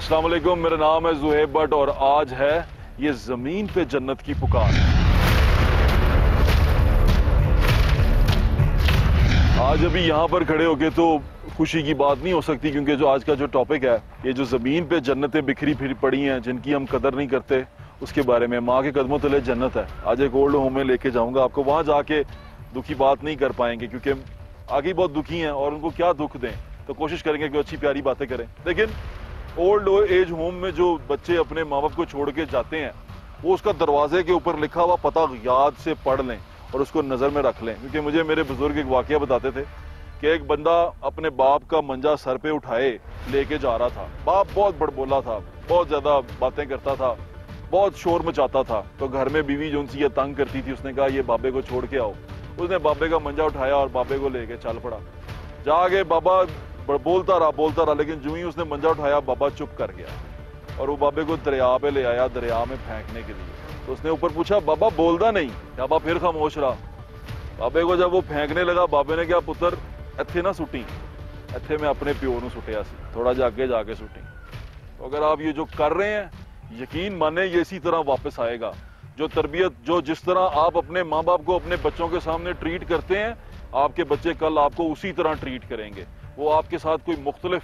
अस्सलाम वालेकुम, मेरा नाम है ज़ुहैब भट्ट और आज है ये जमीन पे जन्नत की पुकार। आज अभी यहाँ पर खड़े होके तो खुशी की बात नहीं हो सकती, क्योंकि जो आज का जो टॉपिक है, ये जो जमीन पे जन्नतें बिखरी फिर पड़ी हैं जिनकी हम कदर नहीं करते, उसके बारे में। माँ के कदमों तले जन्नत है। आज एक ओल्ड होम में लेके जाऊंगा आपको। वहां जाके दुखी बात नहीं कर पाएंगे क्योंकि आगे बहुत दुखी हैं और उनको क्या दुख दें, तो कोशिश करेंगे कि अच्छी प्यारी बातें करें। लेकिन ओल्ड एज होम में जो बच्चे अपने माँ बाप को छोड़ के जाते हैं, वो उसका दरवाजे के ऊपर लिखा हुआ पता याद से पढ़ लें और उसको नज़र में रख लें। क्योंकि मुझे मेरे बुजुर्ग एक वाकया बताते थे कि एक बंदा अपने बाप का मंजा सर पे उठाए लेके जा रहा था। बाप बहुत बड़बोला था, बहुत ज़्यादा बातें करता था, बहुत शोर मचाता था। तो घर में बीवी जो उनसे ये तंग करती थी, उसने कहा ये बाबे को छोड़ के आओ। उसने बाबे का मंजा उठाया और बाबे को लेके चल पड़ा। जाके बाबा बोलता रहा, लेकिन जो ही उसने मंजा उठाया बाबा चुप कर गया और वो बाबे को दरिया पे ले आया, दरिया में फेंकने के लिए। तो उसने ऊपर पूछा, बाबा बोलता नहीं? बाबा फिर खामोश रहा। बाबे को जब वो फेंकने लगा, बाबे ने क्या, पुत्र इत्थे ना सुटी, इत्थे मैं अपने प्यो नूं सुटिया सी, थोड़ा जाके जाके सुटी। तो अगर आप ये जो कर रहे हैं, यकीन माने ये इसी तरह वापस आएगा। जो तरबियत, जो जिस तरह आप अपने माँ बाप को अपने बच्चों के सामने ट्रीट करते हैं, आपके बच्चे कल आपको उसी तरह ट्रीट करेंगे। वो आपके साथ कोई मुख्तलिफ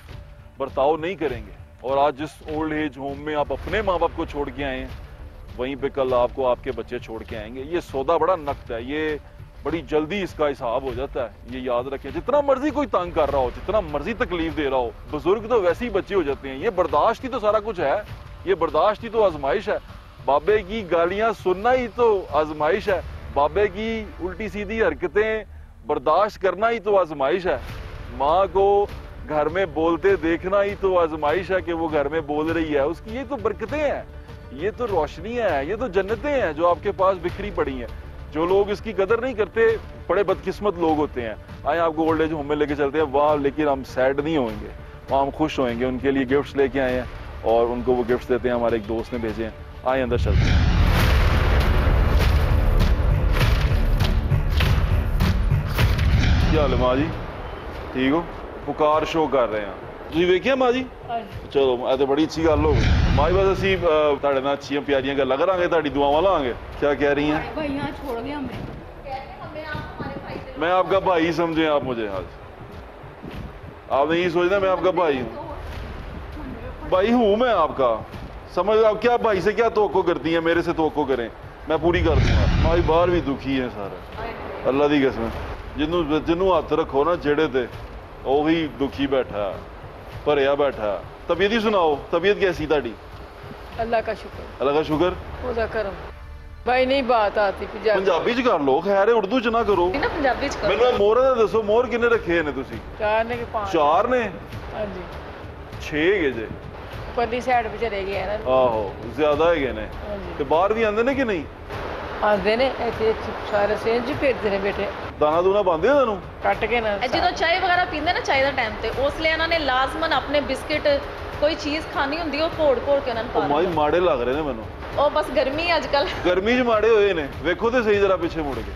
बर्ताव नहीं करेंगे। और आज जिस ओल्ड एज होम में आप अपने माँ बाप को छोड़ के आए हैं, वहीं पे कल आपको आपके बच्चे छोड़ के आएंगे। ये सौदा बड़ा नक्त है, ये बड़ी जल्दी इसका हिसाब हो जाता है। ये याद रखें, जितना मर्जी कोई तंग कर रहा हो, जितना मर्जी तकलीफ दे रहा हो, बुजुर्ग तो वैसे ही बच्चे हो जाते हैं। ये बर्दाश्त ही तो सारा कुछ है, ये बर्दाश्त ही तो आजमाइश है। बाबे की गालियां सुनना ही तो आजमाइश है, बाबे की उल्टी सीधी हरकतें बर्दाश्त करना ही तो आजमाइश है, माँ को घर में बोलते देखना ही तो आजमाइश है कि वो घर में बोल रही है उसकी। ये तो बरकतें हैं, ये तो रोशनियां हैं, ये तो जन्नतें हैं जो आपके पास बिखरी पड़ी हैं। जो लोग इसकी कदर नहीं करते बड़े बदकिस्मत लोग होते हैं। आए आपको ओल्ड एज होम में लेके चलते हैं वहाँ, लेकिन हम सैड नहीं होंगे, वहाँ हम खुश होंगे। उनके लिए गिफ्ट्स लेके आए हैं और उनको वो गिफ्ट्स देते हैं, हमारे एक दोस्त ने भेजे हैं। आए अंदर चलते हैं। क्या हाल है माँ जी, ठीक हो? पुकार शो कर रहे हैं ਤੁਸੀਂ ਵੇਖਿਆ ਮਾਂ ਜੀ? ਚਲੋ ਇਹ ਤੇ ਬੜੀ ਅੱਛੀ ਗੱਲ ਹੋ ਗਈ ਮਾਂ ਜੀ। बस ਅਸੀਂ ਤੁਹਾਡੇ ਨਾਲ ਅੱਛੀਆਂ ਪਿਆਰੀਆਂ ਗੱਲਾਂ ਕਰਾਂਗੇ, ਤੁਹਾਡੀ ਦੁਆਵਾਂ ਲਾਂਗੇ। क्या कह रही हैं? भाई यहाँ छोड़ गया हमें। मैं आपका भाई समझे आप मुझे? आज आपने यही सोचना मैं आपका भाई हूँ? भाई हूँ मैं आपका, समझ। आप क्या भाई से क्या तवक्को करती हैं, मेरे से तवक्को करें, मैं पूरी कर दूंगा। माँ जी बाहर भी दुखी है सारा, अल्लाह की कसम। जिन्हों हथ रखो ना जेड़े ते ਉਹੀ दुखी बैठा, भरिया बैठा। तबीयत ही सुनाओ, तबीयत कैसी ताड़ी? अल्लाह का शुक्र, अल्लाह का शुक्र। ਉਹਦਾ ਕਰਮ। भाई नहीं बात आती पंजाबी च कर लो, खैर उर्दू च ना करो। ना पंजाबी च करो। मैनू मोहर दा दसो, मोहर किन्ने रखे ने तुसी? 4 ने कि 5? 4 ने? हां जी 6 है जे परली साइड पे चले गए ना। आहो ज्यादा है ने। हां जी ते बाहर भी आंदे ने कि नहीं? आंदे ने, ऐसे सारे सेंज जी फिरदे ने बेटे। दाना दूना पांदे हो तैनू? ਕੱਟ ਕੇ ਨਾ ਜਦੋਂ ਚਾय ਵਗੈਰਾ ਪੀਂਦੇ ਨਾ, ਚਾय ਦਾ ਟਾਈਮ ਤੇ ਉਸ ਲਈ ਇਹਨਾਂ ਨੇ ਲਾਜ਼ਮਨ ਆਪਣੇ ਬਿਸਕਿਟ ਕੋਈ ਚੀਜ਼ ਖਾਣੀ ਹੁੰਦੀ ਉਹ ਘੋੜ ਘੋੜ ਕੇ ਉਹਨਾਂ ਨੂੰ ਪਾ ਮਾਈ ਮਾੜੇ ਲੱਗ ਰਹੇ ਨੇ ਮੈਨੂੰ। ਉਹ ਬਸ ਗਰਮੀ ਅੱਜ ਕੱਲ, ਗਰਮੀ 'ਚ ਮਾੜੇ ਹੋਏ ਨੇ। ਵੇਖੋ ਤੇ ਸਹੀ ਜਰਾ ਪਿੱਛੇ ਮੁੜ ਕੇ,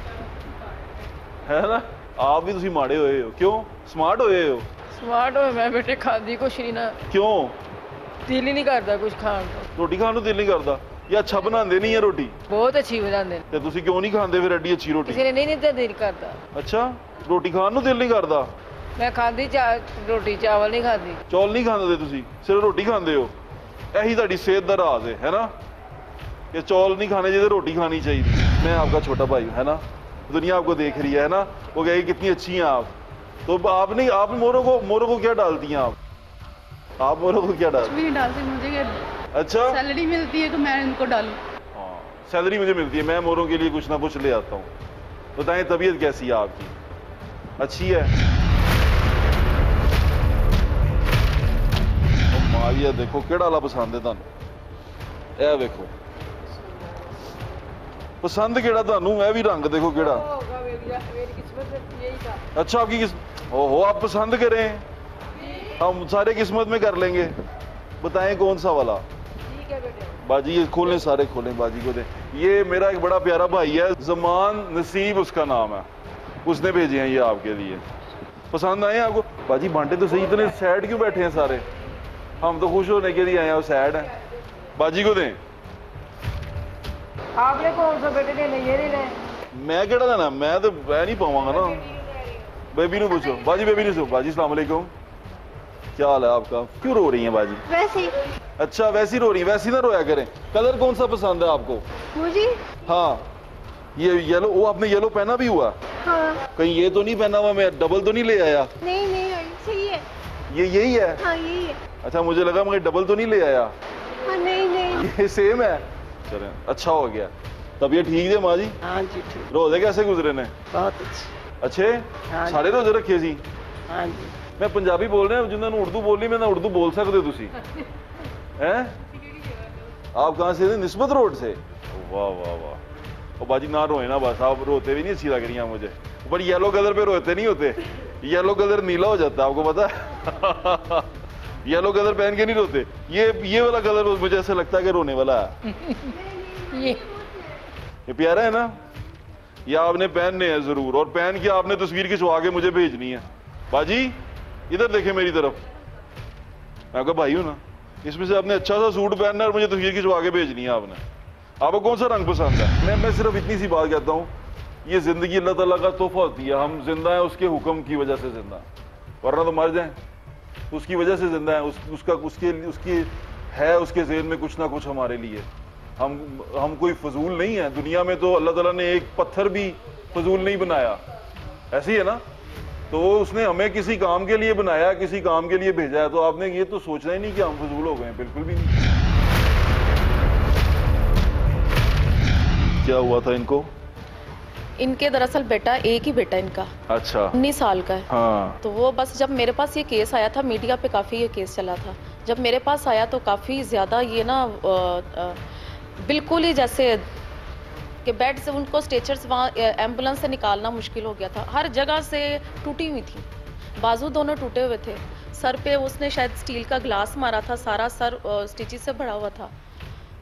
ਹੈ ਨਾ? ਆਪ ਵੀ ਤੁਸੀਂ ਮਾੜੇ ਹੋਏ ਹੋ। ਕਿਉਂ? ਸਮਾਰਟ ਹੋਏ ਹੋ? ਸਮਾਰਟ ਹੋਏ ਮੈਂ ਬੇਟੇ, ਖਾਂਦੀ ਕੁਛ ਨਹੀਂ ਨਾ। ਕਿਉਂ? ਦਿਲ ਹੀ ਨਹੀਂ ਕਰਦਾ ਕੁਛ ਖਾਣ ਨੂੰ। ਰੋਟੀ ਖਾਣ ਨੂੰ ਦਿਲ ਨਹੀਂ ਕਰਦਾ ਜਾਂ ਅੱਛਾ ਬਣਾਉਂਦੇ ਨਹੀਂ ਹੈ ਰੋਟੀ? ਬਹੁਤ ਅੱਛੀ ਬਣਾਉਂਦੇ ਨੇ। ਤੇ ਤੁਸੀਂ ਕਿਉਂ ਨਹੀਂ ਖਾਂਦੇ ਫਿਰ ਐਡੀ ਅੱਛੀ ਰੋਟੀ? ਕਿਸੇ ਨੇ ਨਹੀਂ ਦਿਲ ਕਰਦਾ। ਅੱਛਾ, ਰੋਟੀ ਖਾਣ ਨੂੰ ਦਿਲ ਨਹੀਂ ਕਰਦਾ? ਮੈਂ ਖਾਂਦੀ ਰੋਟੀ ਚਾਵਲ ਨਹੀਂ ਖਾਂਦੀ। ਚੌਲ ਨਹੀਂ ਖਾਂਦੇ ਤੁਸੀਂ, ਸਿਰਫ ਰੋਟੀ ਖਾਂਦੇ ਹੋ। ਇਹੀ ਤੁਹਾਡੀ ਸਿਹਤ ਦਾ ਰਾਜ਼ है ना, कि चौल नहीं खाने चाहिए, रोटी खानी चाहिए। मैं आपका छोटा भाई हूँ, है ना? दुनिया आपको देख रही है ना, वो कहेगी कितनी अच्छी हैं आप। तो आप नहीं, आप मोरों को क्या डालती हैं आप मोरों को क्या डालती? भी नहीं डालती, मुझे अच्छा सैलरी मिलती है तो मैं इनको डालूं। हाँ, सैलरी मुझे मिलती है, मैं मोरों के लिए कुछ ना कुछ ले आता हूँ। बताएं तबीयत कैसी है आपकी? अच्छी है? मारिया देखो केड़ा वाला पसंद है तुहानू? ਇਹ ਵੇਖੋ पसंद केड़ा तुहानू? ਇਹ भी रंग देखो केड़ा। मेरी किस्मत में यही था। अच्छा आपकी ओहो, आप पसंद करें, हम सारे किस्मत में कर लेंगे। बताएं कौन सा वाला? ठीक है बेटे। बाजी ये खोलें, सारे खोलें, बाजी को दें। ये मेरा एक बड़ा प्यारा भाई है, जमान नसीब उसका नाम है, उसने भेजे हैं ये आपके लिए। पसंद आए आपको? बाजी बांटे तो सही, इतने सैड क्यों बैठे हैं सारे? हम तो खुश होने के लिए आए हैं, वो सैड है। बाजी को दें। आपने कौन सा बेटे ने ये नहीं ले मैं केड़ा देना, मैं तो मैं नहीं पावांगा ना। बेबी ने पूछो, बाजी बेबी ने सो। बाजी अस्सलाम वालेकुम, क्या हाल है आपका? क्यों रो रही हैं बाजी? वैसे ही। अच्छा वैसी रो रही हैं, वैसी ना रोया करें। कलर कौन सा पसंद है आपको? मुझे हाँ ये येलो, वो आपने येलो पहना भी हुआ? हाँ। कहीं ये तो नहीं पहना हुआ, मैं डबल तो नहीं ले आया? नहीं नहीं आई, सही है। ये यही है? हाँ यही है। अच्छा मुझे लगा मैं डबल तो नहीं ले आया। हाँ नहीं नहीं। ये सेम है। चलें अच्छा हो गया। तबीयत ठीक है माँ जी? हाँ जी ठीक, रोजे कैसे गुजरे ने? बहुत अच्छी। अच्छे हाँ जी। सारे रोजे रखे सी? हाँ जी। मैं पंजाबी बोल रहा हूँ, जिन्होंने उर्दू बोली मैं उर्दू बोल सकते हो तुसी हैं? आप कहाँ से थे? निस्बत रोड से? वाह वाह वाह। और बाजी ना रोए ना बस, आप रोते भी नहीं अच्छी लग रही हैं मुझे। पर येलो कलर पे रोते नहीं होते, येलो कलर नीला हो जाता है आपको पता है? येलो कलर पहन के नहीं रोते, ये वाला कलर मुझे ऐसा लगता है कि रोने वाला है। ये प्यारा है ना, ये आपने पहनने हैं जरूर, और पहन के आपने तस्वीर खिंचवा के मुझे भेजनी है। बाजी इधर देखे मेरी तरफ, मैं आपका भाई हूं ना, इसमें से आपने अच्छा सा सूट पहनना है और मुझे तस्वीर खिंचवा के भेजनी है आपने। आपको कौन सा रंग पसंद है? मैं सिर्फ इतनी सी बात कहता हूँ, ये जिंदगी अल्लाह ताला का तोहफा होती है। हम जिंदा हैं उसके हुक्म की वजह से जिंदा, वरना तो मर जाएं। उसकी वजह से जिंदा है, उसकी है उसके ज़हन में कुछ ना कुछ हमारे लिए। हम कोई फजूल नहीं है दुनिया में। तो अल्लाह ताला ने एक पत्थर भी फजूल नहीं बनाया, ऐसी है ना? तो वो उसने हमें किसी काम के लिए बनाया, किसी काम के लिए भेजा है। तो आपने ये तो सोचना ही नहीं कि हम फजूल हो गए, बिल्कुल भी नहीं। क्या हुआ था इनको? इनके दरअसल बेटा, एक ही बेटा इनका, अच्छा 19 साल का है। हाँ तो वो बस जब मेरे पास ये केस आया था, मीडिया पे काफ़ी ये केस चला था, जब मेरे पास आया तो काफ़ी ज़्यादा ये ना बिल्कुल ही जैसे कि बेड से उनको स्ट्रेचर्स वहाँ एम्बुलेंस से निकालना मुश्किल हो गया था। हर जगह से टूटी हुई थी, बाजू दोनों टूटे हुए थे, सर पे उसने शायद स्टील का ग्लास मारा था, सारा सर स्टिचेस से भरा हुआ था।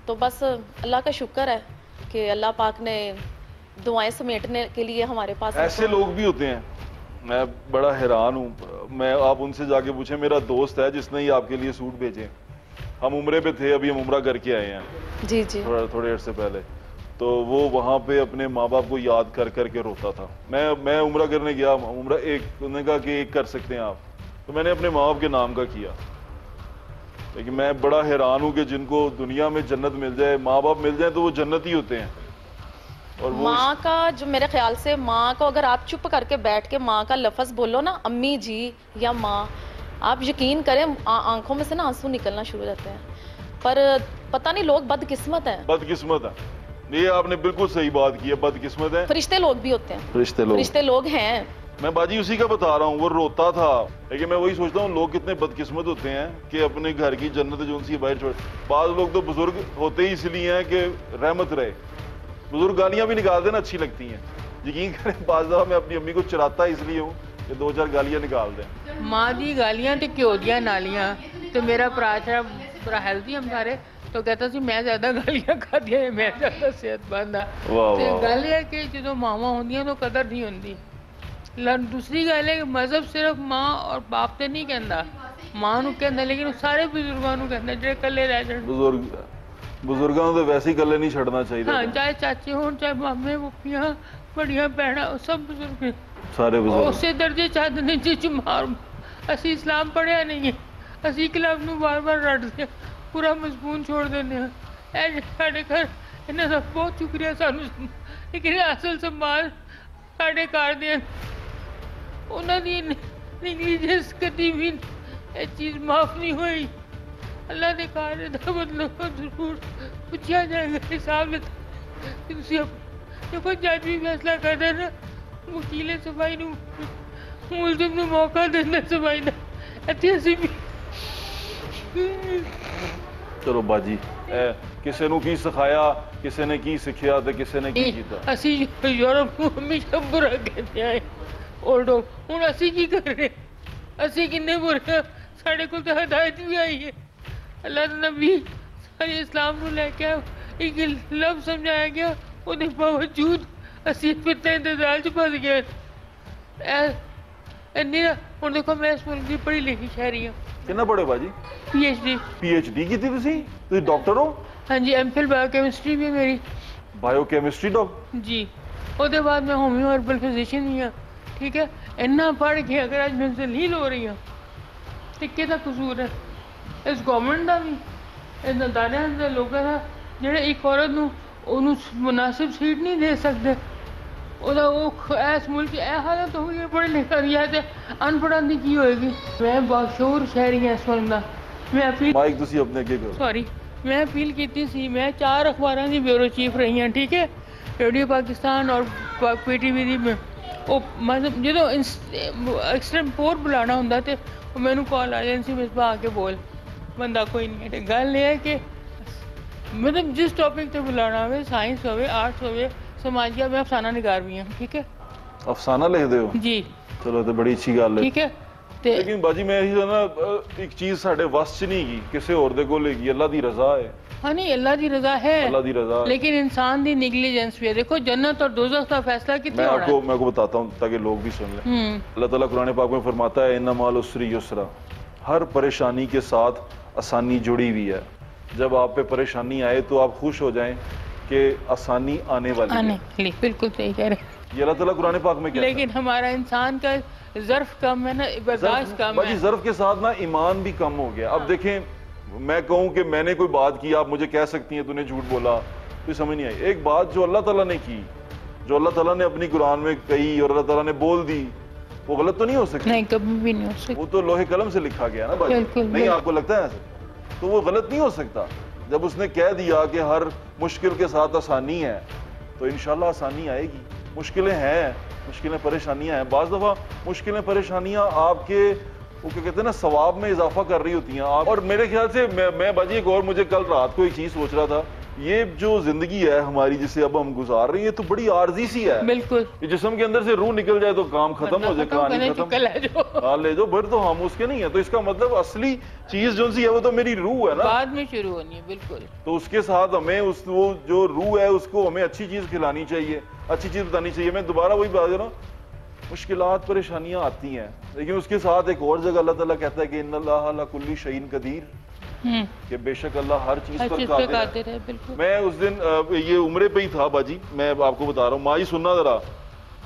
तो बस अल्लाह का शुक्र है कि अल्लाह पाक ने दुआएं समेटने के लिए हमारे पास। ऐसे लोग भी होते हैं, मैं बड़ा हैरान हूँ। मैं आप उनसे जाके पूछे, मेरा दोस्त है जिसने ही आपके लिए सूट भेजे। हम उम्रे पे थे, अभी हम उम्रा करके आए हैं जी जी थोड़े अर्से पहले। तो वो वहाँ पे अपने माँ बाप को याद कर कर के रोता था। मैं उम्रा करने गया, उम्रा एक, उन्होंने कहा कि एक कर सकते हैं आप, तो मैंने अपने माँ बाप के नाम का किया। लेकिन मैं बड़ा हैरान हूँ कि जिनको दुनिया में जन्नत मिल जाए, माँ बाप मिल जाए, तो वो जन्नत ही होते हैं। और वो माँ का जो मेरे ख्याल से माँ को अगर आप चुप करके बैठ के माँ का लफ्ज़ बोलो ना, अम्मी जी या माँ, आप यकीन करें आंखों में से ना आंसू निकलना शुरू हो जाते हैं। पर पता नहीं लोग बदकिस्मत हैं। बदकिस्मत है, ये आपने बिल्कुल सही बात की है, बदकिस्मत है। फरिश्ते लोग भी होते हैं, फरिश्ते लोग हैं। मैं बाजी उसी का बता रहा हूँ, वो रोता था। लेकिन मैं वही सोचता हूँ लोग कितने बदकिस्मत होते हैं कि अपने घर की जन्नत जो उनसी बाहर छोड़। बाद लोग तो बुजुर्ग होते ही इसलिए हैं कि रहमत रहे। बुजुर्ग गालियां भी निकाल देना अच्छी लगती हैं, यकीन करें। बाद दफा मैं अपनी अम्मी को चराता इसलिए हूँ कि 2-4 गालियां निकाल दें। माँ दी गालियां तो घ्यो दियां नालियां। तो मेरा भरा छड़ा बड़ा हेल्दी हम सारे, तो कहता सी मैं ज्यादा गालियां खादियां, मैं ज्यादा सेहतमंद हाँ। ते गल है कि जो मावां होंदियां तो कदर नहीं होंदी। दूसरी गल है कि मजहब सिर्फ माँ और बाप ते नहीं कहता, माँ नूं कहंदा, लेकिन सारे बुजुर्गां नूं कहंदा जेह्ड़े कल्ले रह जाण। बुजुर्गों तो वैसे ही कल्ले नहीं छड़ना चाहिए। हाँ, चाहे चाचे होण, चाहे मामे, फुफियां, बड़ियां भैणां, सब बुजुर्ग सारे बुजुर्ग उसे दर्जे चाहते जिस मार। असी इस्लाम पढ़िया नहीं है, असी खिलाफ नूं बार-बार रटदे, पूरा मजमून छोड़ देने हैं। साढ़े घर इन्हां दा बहुत शुक्रिया सानूं, लेकिन असल संभाल साढ़े घर दे उन्हां दी नेगलिजेंस कदी भी ये चीज़ माफ़ नहीं हुई। अल्लाह ने कहा दा मतलब जरूर पूछा जाएगा, हिसाब देखो जज भी फैसला कर देना, वकीले सफाई मुलजिम नूं मौका देना सफाई दा। इत्थे असीं भी चलो बाजी, किसी ने की सिखाया, किसी ने की सिखिया, तो किसी ने की कीता। असीं यूरोप को हमेशा बुरा कहते आए ओल्डो, हुण असीं की कर रहे? असीं किन्ने बुरे? साढ़े कोल तो हदायत भी आई है, अल्लाह दा नबी सारे इस्लाम नूं लैके एक लफ्ज़ समझाया गया, उहदे बावजूद असीं फितने दे जाल च फस गए। ਇੰਨੀ ਨਾ ਹੁਣ ਦੇਖੋ ਮੈਂ ਇਸ ਮੁਲਕ ਦੀ ਪੜ੍ਹੀ ਲਿਖੀ ਸ਼ਹਿਰੀ ਹਾਂ ਕਿੰਨਾ ਪੜ੍ਹੇ ਬਾਜੀ PhD PhD ਕੀਤੀ ਤੁਸੀਂ ਡਾਕਟਰ ਹੋ ਹਾਂਜੀ MPhil ਬਾਇਓਕੈਮਿਸਟਰੀ ਵੀ ਮੇਰੀ ਬਾਇਓਕੈਮਿਸਟਰੀ ਡਾਕਟਰ ਜੀ ਉਹਦੇ ਬਾਅਦ ਮੈਂ ਹੋਮਿਓ ਹਰਬਲ ਫਿਜ਼ੀਸ਼ੀਅਨ ਵੀ ਹਾਂ ਠੀਕ ਹੈ ਇੰਨਾ ਪੜ੍ਹ ਕੇ ਅਗਰ ਅੱਜ ਮੈਂ ਜ਼ਲੀਲ ਹੋ ਰਹੀ ਹਾਂ ਤੇ ਕਿਹਦਾ ਕਸੂਰ ਹੈ ਇਸ ਗਵਰਨਮੈਂਟ ਦਾ ਵੀ ਇਹਨਾਂ ਦਾਨਿਆਂ ਦੇ ਲੋਕਾਂ ਦਾ ਜਿਹੜੇ ਇੱਕ ਔਰਤ ਨੂੰ ਉਹਨੂੰ ਮੁਨਾਸਿਬ ਸੀਟ ਨਹੀਂ ਦੇ ਸਕਦੇ ਉਹਦਾ ਉਹ ਇਸ ਮੁਲਕ ਇਹ ਹਾਲਤ ਹੋਈ ਹੈ ਪੜ੍ਹੇ ਲਿਖੇ ਦੀ ਹੈ ਤੇ ਅਨਪੜ੍ਹਾਂ ਦੀ ਕੀ ਹੋਏਗੀ ਮੈਂ ਬਾਸ਼ੂਰ ਸ਼ਹਿਰੀ ਹਾਂ ਇਸ ਵਕਤ ਦਾ ਮੈਂ ਅਪੀਲ ਮਾਈਕ ਤੁਸੀਂ ਆਪਣੇ ਅੱਗੇ ਕਰੋ ਸੌਰੀ ਮੈਂ ਅਪੀਲ ਕੀਤੀ ਸੀ ਮੈਂ 4 ਅਖਬਾਰਾਂ ਦੀ ਬਿਊਰੋ ਚੀਫ ਰਹੀ ਹਾਂ ਠੀਕ ਹੈ ਰੇਡੀਓ ਪਾਕਿਸਤਾਨ ਔਰ PTV ਦੀ ਉਹ ਮਤਲਬ ਜਦੋਂ ਐਕਸਟ੍ਰੀਮ ਪੋਰ ਬੁਲਾਉਣਾ ਹੁੰਦਾ ਤੇ ਉਹ ਮੈਨੂੰ ਕਾਲ ਆ ਜਾਂਦੀ ਸੀ ਮਿਸਬਾ ਆ ਕੇ ਬੋਲ ਬੰਦਾ ਕੋਈ ਨਹੀਂ ਹੈ ਗੱਲ ਇਹ ਹੈ ਕਿ मतलब जिस टॉपिक पे बुलाना हो साइंस हो आर्ट्स हो समाज का मैं अफसाना निगार भी हूँ ठीक है अफसाना लिखते हो जी चलो तो बड़ी अच्छी गल है ठीक है ते लेकिन बाजी मैं यही ना एक चीज साडे वस च नहीं गई किसी और दे कोल हैगी अल्लाह दी रजा है हाँ नहीं अल्लाह दी रजा है अल्लाह दी रजा है लेकिन इंसान दी नेग्लिजेंस भी है देखो जन्नत और दोज़ख का फैसला कितना होना है मैं आपको बताता हूँ ताकि लोग भी सुन लें अल्लाह ताला कुरान पाक में फरमाता है इन्ना माल उसरी युसरा हर परेशानी के साथ आसानी जुड़ी हुई है जब आप पे परेशानी आए तो आप खुश हो जाएं कि आसानी आने वाली है बिल्कुल सही कह रहे ये अल्लाह ताला कुरान पाक में कहता है लेकिन हमारा इंसान का ज़र्फ कम है ना बर्दाश्त कम है ज़र्फ के साथ ना ईमान भी कम हो गया अब देखें मैं कहूँ कि मैंने कोई बात की आप मुझे कह सकती हैं तूने झूठ बोला तो समझ नहीं आई एक बात जो अल्लाह ताला ने की जो अल्लाह ताला ने अपनी कुरान में कही और अल्लाह ताला ने बोल दी वो गलत तो नहीं हो सकती नहीं कभी भी नहीं हो सकती वो तो लोहे कलम से लिखा गया ना भाई नहीं आपको लगता है ऐसे तो वो गलत नहीं हो सकता जब उसने कह दिया कि हर मुश्किल के साथ आसानी है तो इंशाल्लाह आसानी आएगी मुश्किलें हैं मुश्किलें परेशानियां हैं बाज़ दफ़ा मुश्किलें परेशानियां आपके वो क्या कहते हैं ना सवाब में इजाफा कर रही होती हैं आप और मेरे ख्याल से मैं बाजी एक और मुझे कल रात को एक चीज़ सोच रहा था ये जो जिंदगी है हमारी जिसे अब हम गुजार रहे हैं ये तो बड़ी आर्जी सी है बिल्कुल ये जिस्म के अंदर से रूह निकल जाए तो काम खत्म हो जाए कहानी खत्म हाँ ले जाओ फिर तो हम उसके नहीं है तो इसका मतलब असली चीज जो सी है वो तो मेरी रूह है ना बाद में शुरू होनी है बिल्कुल तो उसके साथ हमें उस वो जो रूह है उसको हमें अच्छी चीज खिलानी चाहिए अच्छी चीज बतानी चाहिए मैं दोबारा वही बात कर रहा हूँ मुश्किलात परेशानियां आती हैं लेकिन उसके साथ एक और जगह अल्लाह ताला कहता है कि इन्नल्लाह अला कुल्ली शैइन कदीर कि बेशक अल्लाह हर चीज पर कादिर है बिल्कुल मैं उस दिन ये उम्रे पे ही था बाजी मैं आपको बता रहा हूँ माँ ही सुनना जरा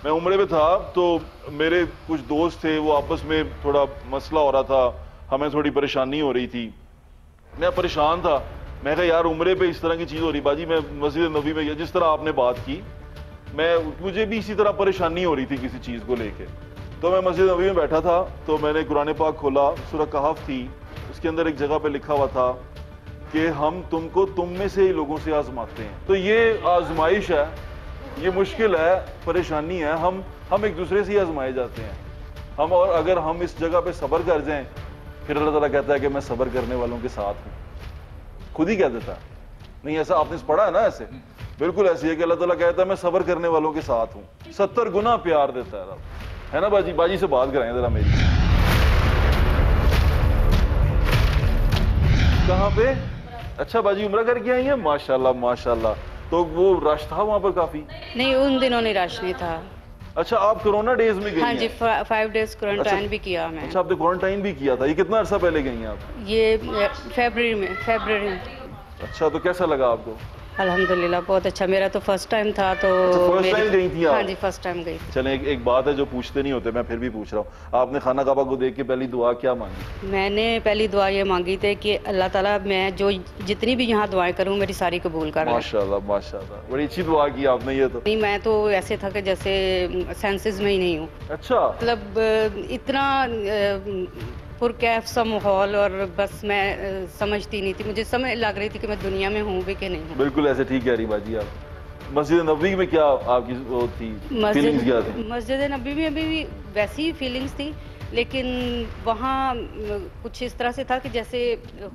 मैं उम्रे पे था तो मेरे कुछ दोस्त थे वो आपस में थोड़ा मसला हो रहा था हमें थोड़ी परेशानी हो रही थी मैं परेशान था मैं कहा यार उम्रे पे इस तरह की चीज़ हो रही बाजी मैं मस्जिद नबी में जिस तरह आपने बात की मुझे भी इसी तरह परेशानी हो रही थी किसी चीज़ को लेके तो मैं मस्जिद नबी में बैठा था तो मैंने कुरान पाक खोला सूरह कहफ थी उसके अंदर एक जगह पे लिखा हुआ था कि हम तुमको तुम में से ही लोगों से आजमाते हैं तो ये आजमाइश है ये मुश्किल है परेशानी है हम एक दूसरे से ही आजमाए जाते हैं हम और अगर हम इस जगह पे सब्र कर जाएं फिर अल्लाह ताला कहता है कि मैं सब्र करने वालों के साथ हूँ खुद ही कह देता नहीं ऐसा आपने पढ़ा है ना ऐसे बिल्कुल ऐसी है कि अल्लाह ताला कहता है मैं सब्र करने वालों के साथ हूँ 70 गुना प्यार देता है रब है ना बाजी से बात कराएं जरा मेरी कहाँ पे अच्छा बाजी उम्रा करके आई है माशाल्लाह माशाल्लाह तो वो रश था वहाँ पर काफी नहीं उन दिनों नहीं रश नहीं था अच्छा आप कोरोना डेज में गई हाँ जी 5 डेज क्वारंटाइन भी किया मैं अच्छा आपने क्वारंटाइन भी किया था ये कितना अर्सा पहले गई हैं आप ये फरवरी में अच्छा तो कैसा लगा आपको अल्हम्दुलिल्लाह बहुत अच्छा मेरा तो फर्स्ट टाइम था तो फर्स्ट टाइम गई थी आप हाँ जी फर्स्ट टाइम गई थी चलें एक बात है जो पूछते नहीं होते मैं फिर भी पूछ रहा हूँ आपने खाना काबा को देख के पहली दुआ क्या मांगी मैंने पहली दुआ ये मांगी थी कि अल्लाह ताला मैं जो जितनी भी यहाँ दुआएं करूँ मेरी सारी कबूल कर माशाल्लाह माशाल्लाह बड़ी अच्छी दुआ की आपने ये तो नहीं मैं तो ऐसे था कि जैसे सेंसेस में ही नहीं हूँ अच्छा मतलब इतना पुरकैफ सा माहौल और बस मैं समझती नहीं थी मुझे समझ लग रही थी कि मैं दुनिया में हूँ भी कि नहीं हूँ बिल्कुल ऐसे ठीक कह रही बाजी आप मस्जिद नबी में क्या आपकी वो थी फीलिंग्स क्या थी मस्जिद नबी में अभी भी वैसी ही फीलिंग्स थी लेकिन वहाँ कुछ इस तरह से था कि जैसे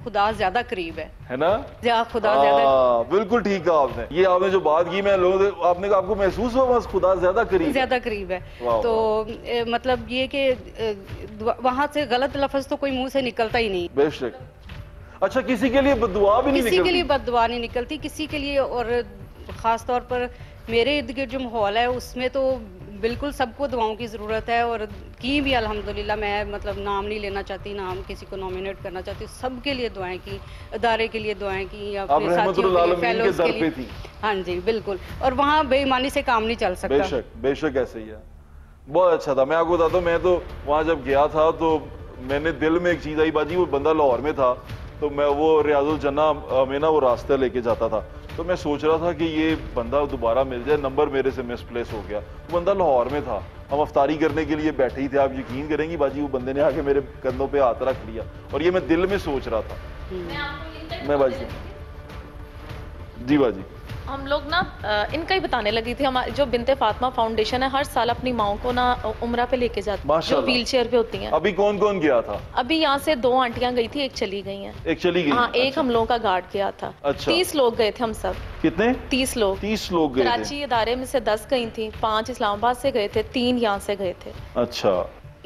खुदा ज्यादा करीब है ना खुदा ज्यादा बिल्कुल ठीक कहा आपने ये आपने जो बात की मैं लोगों आपने आपको महसूस हुआ बस खुदा ज्यादा करीब है तो मतलब ये कि वहाँ से गलत लफ्ज तो कोई मुंह से निकलता ही नहीं बेशक अच्छा किसी के लिए बद्दुआ भी नहीं किसी के लिए बद्दुआ नहीं निकलती किसी के लिए और खास तौर पर मेरे इर्द गिर्द जो माहौल है उसमें तो बिल्कुल सबको दुआओं की ज़रूरत है और की भी अल्हम्दुलिल्लाह। मैं मतलब नाम नहीं लेना चाहती, नाम किसी को नॉमिनेट करना चाहती, सबके लिए दुआएं की, इदारे के लिए दुआएं की, अपने साथियों के लिए, फेलोज के लिए। हाँ जी बिल्कुल, और वहाँ बेईमानी से काम नहीं चल सकता। बेशक बेशक ऐसे ही है। बहुत अच्छा था। मैं आपको बताता हूँ, मैं तो वहाँ जब गया था तो मैंने दिल में एक चीज़ आई बाजी, वो बंदा लाहौर में था तो मैं वो रियाजुल जन्ना में ना वो रास्ते लेके जाता था, तो मैं सोच रहा था कि ये बंदा दोबारा मिल जाए, नंबर मेरे से मिसप्लेस हो गया। वो बंदा लाहौर में था, हम अफ्तारी करने के लिए बैठे ही थे। आप यकीन करेंगी बाजी, वो बंदे ने आके मेरे कंधों पे हाथ रख लिया और ये मैं दिल में सोच रहा था। मैं बाजी जी बाजी हम लोग ना इनका ही बताने लगी थी। हमारी जो बिनते फातिमा फाउंडेशन है हर साल अपनी माओ को ना उम्रा पे लेके जाती है, जो व्हील चेयर पे होती हैं। अभी कौन कौन गया था? अभी यहाँ से 2 आंटियां गई थी, एक चली गई हैं। एक चली गई? हाँ, अच्छा। एक हम लोगों का गार्ड गया था। अच्छा। 30 लोग गए थे हम सब। कितने? 30 लोग। 30 लोग गए थे। कराची इदारे में से 10 गई थी, 5 इस्लामाबाद से गए थे, 3 यहाँ से गए थे। अच्छा।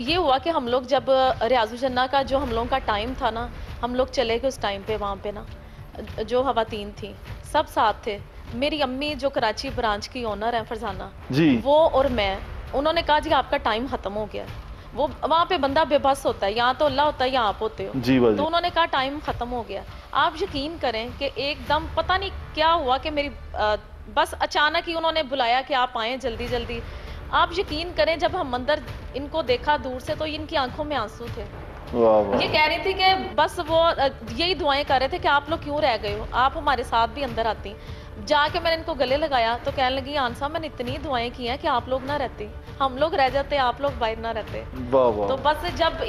ये हुआ कि हम लोग जब रियाजुल जन्ना का जो हम लोगों का टाइम था ना, हम लोग चले गए उस टाइम पे। वहाँ पे ना जो खवातीन थी सब साथ थे। मेरी अम्मी जो कराची ब्रांच की ओनर है फरजाना जी, वो और मैं, उन्होंने कहा जी आपका टाइम खत्म हो गया। वो वहाँ पे बंदा बेबस होता है, यहाँ तो अल्लाह होता है, यहाँ आप होते हो जी तो उन्होंने कहा टाइम खत्म हो गया। आप यकीन करें कि एकदम पता नहीं क्या हुआ कि मेरी बस अचानक ही उन्होंने बुलाया कि आप आएँ जल्दी जल्दी। आप यकीन करें जब हम अंदर इनको देखा दूर से तो इनकी आंखों में आंसू थे। ये कह रही थी कि बस वो यही दुआएं कर रहे थे कि आप लोग क्यों रह गए हो, आप हमारे साथ भी अंदर आती। जाके मैंने इनको गले लगाया तो कहने लगी आन साहब मैंने इतनी दुआएं की हैं कि आप लोग ना रहते, हम लोग रह जाते, आप लोग बाहर ना रहते। तो बस जब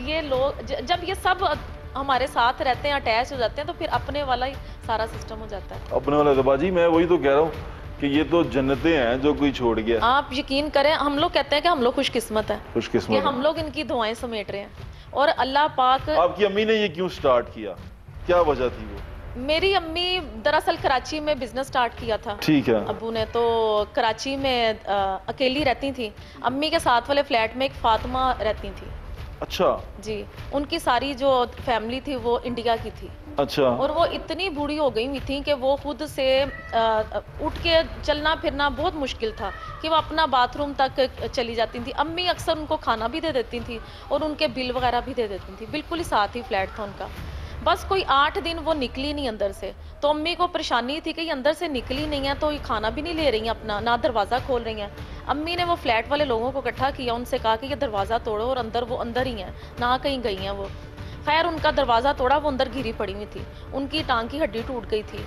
ये लोग जब ये सब हमारे साथ रहते हैं, अटैच हो जाते हैं, तो फिर अपने वाला ही सारा सिस्टम हो जाता है। अपने वाला तो बाजी मैं वही तो कह रहा हूँ कि ये तो जन्नतें हैं जो कोई छोड़ गया। आप यकीन करें, हम लोग कहते हैं कि हम लोग खुशकिस्मत हैं, खुशकिस्मत कि हम लोग इनकी दुआएं समेट रहे हैं। और अल्लाह पाक। आपकी अम्मी ने ये क्यों स्टार्ट किया, क्या वजह थी वो? मेरी अम्मी दरअसल कराची में बिजनेस स्टार्ट किया था, ठीक है, अब्बू ने। तो कराची में अकेली रहती थी। अम्मी के साथ वाले फ्लैट में एक फातिमा रहती थी। अच्छा जी, उनकी सारी जो फैमिली थी वो इंडिया की थी। अच्छा। और वो इतनी बूढ़ी हो गई हुई थी कि वो खुद से उठ के चलना फिरना बहुत मुश्किल था कि वो अपना बाथरूम तक चली जाती थी। अम्मी अक्सर उनको खाना भी दे देती थी और उनके बिल वगैरह भी दे देती थी। बिल्कुल ही साथ ही फ्लैट था उनका। बस कोई 8 दिन वो निकली नहीं अंदर से, तो अम्मी को परेशानी थी कि ये अंदर से निकली नहीं है तो ये खाना भी नहीं ले रही हैं अपना, ना दरवाज़ा खोल रही हैं। अम्मी ने वो फ्लैट वाले लोगों को इकट्ठा किया, उनसे कहा कि ये दरवाज़ा तोड़ो, और अंदर वो अंदर ही हैं, ना कहीं गई हैं वो। खैर उनका दरवाज़ा तोड़ा, वो अंदर गिरी पड़ी हुई थी, उनकी टांग की हड्डी टूट गई थी।